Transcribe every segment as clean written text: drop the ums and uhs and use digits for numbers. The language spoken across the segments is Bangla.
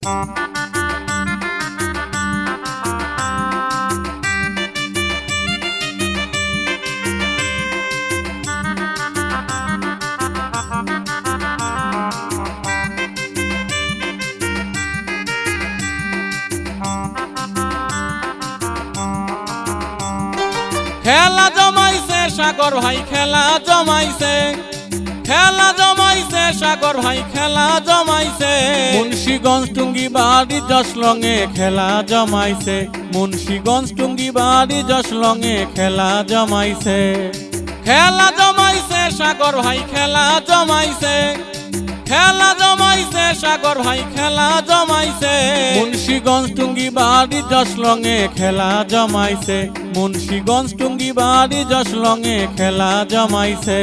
খেলা জমাইছে সাগর ভাই, খেলা জমাইছে, খেলা জমাইছে সাগর ভাই, খেলা জমাইছে। মুন্সিগঞ্জ টুঙ্গিবাড়ি জশলংয়ে খেলা জমাইছে, মুন্সিগঞ্জ টুঙ্গিবাড়ি জশলংয়ে খেলা জমাইছে। খেলা জমাইছে সাগর ভাই, খেলা জমাইছে, খেলা জমাইছে সাগর ভাই, খেলা জমাইছে। মুন্সিগঞ্জ টুঙ্গিবাড়ি জশলংয়ে খেলা জমাইছে, মুন্সিগঞ্জ টুঙ্গিবাড়ি জশলংয়ে খেলা জমাইছে।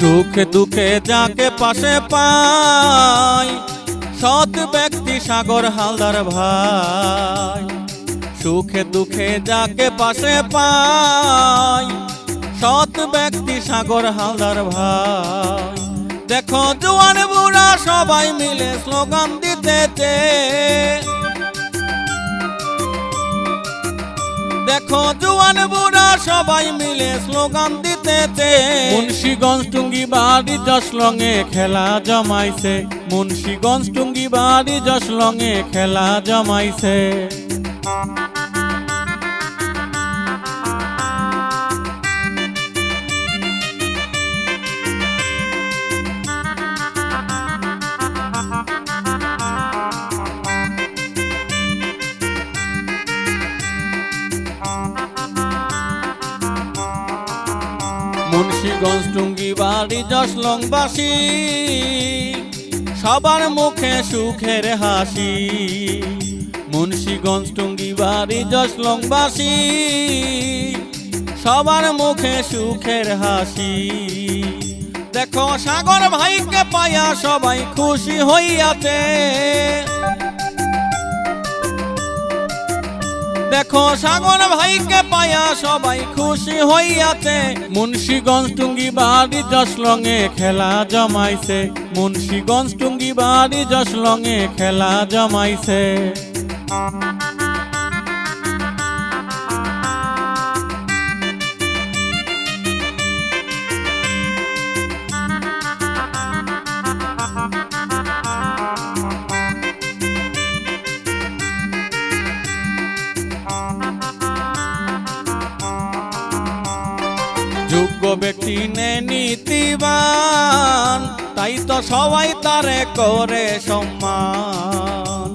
সুখে দুঃখে যাকে পাশে পাই, সৎ ব্যক্তি সাগর হালদার ভাই। সুখে দুঃখে যাকে পাশে পাই, সৎ ব্যক্তি সাগর হালদার ভাই। দেখো জোয়ান বুড়া সবাই মিলে স্লোগান দিতেছে, দেখো জোয়ান বুড়া সবাই মিলে স্লোগান দিতেছে। মুন্সিগঞ্জ টুঙ্গিবাড়ি জশলংয়ে খেলা জমাইছে, মুন্সিগঞ্জ টুঙ্গিবাড়ি জশলংয়ে খেলা জমাইছে। মুন্সিগঞ্জ টুঙ্গিবাড়ি জশলংবাসী সবার মুখে সুখের হাসি। মুন্সিগঞ্জ টুঙ্গিবাড়ি জশলংবাসী সবার মুখে সুখের হাসি। দেখো সাগর ভাইকে পায়া সবাই খুশি হইয়াছে, দেখো সাগর ভাইকে পায়া সবাই খুশি হইয়াছে। মুন্সিগঞ্জ টুঙ্গিবাড়ি জশলংয়ে খেলা জমাইছে, মুন্সিগঞ্জ টুঙ্গিবাড়ি জশলংয়ে খেলা জমাইছে। যোগ্য ব্যক্তি নে নীতিবান, তাই তো সবাই তারে করে সম্মান।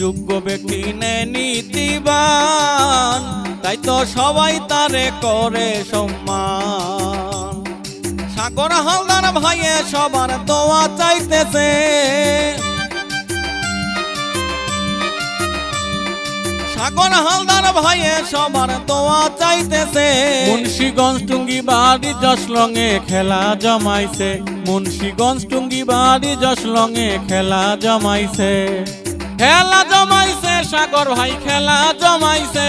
যোগ্য ব্যক্তি নে নীতিবান, তাই তো সবাই তারে করে সম্মান। সাগর হালদার ভাইয়ে সবার দোয়া চাইতেছে, সাগর হালদার ভাইয়ে সবার দোয়া চাইতেছে। মুন্সিগঞ্জ টুঙ্গিবাড়ি জশলংয়ে খেলা জমাইছে, মুন্সিগঞ্জ টুঙ্গিবাড়ি জশলংয়ে খেলা জমাইছে। খেলা জমাইছে সাগর ভাই, খেলা জমাইছে,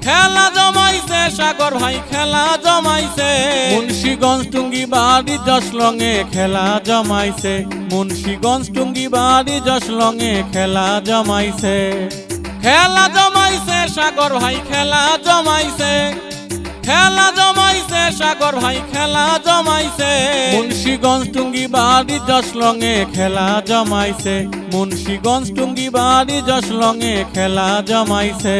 খেলা জমাইছে সাগর ভাই, খেলা জমাইছে। মুন্সিগঞ্জ টুঙ্গিবাড়ি জশলংয়ে খেলা জমাইছে, মুন্সিগঞ্জ টুঙ্গিবাড়ি জশলংয়ে খেলা জমাইছে। খেলা জমাইছে সাগর ভাই, খেলা জমাইছে, খেলা জমাইছে মুন্সিগঞ্জ টুঙ্গিবাড়ি জশলংয়ে খেলা জমাইছে, মুন্সিগঞ্জ টুঙ্গিবাড়ি জশলংয়ে খেলা জমাইছে। খেলা জমাইছে সাগর ভাই, খেলা জমাইছে, খেলা জমাইছে মুন্সিগঞ্জ টুঙ্গিবাড়ি জশলংয়ে খেলা জমাইছে। খেলা জমাইছে সাগর ভাই, খেলা জমাইছে, খেলা জমাইছে সাগর ভাই, খেলা জমাইছে। মুন্সিগঞ্জ টুঙ্গিবাড়ি জশলংয়ে খেলা জমাইছে, মুন্সিগঞ্জ টুঙ্গিবাড়ি জশলংয়ে খেলা জমাইছে।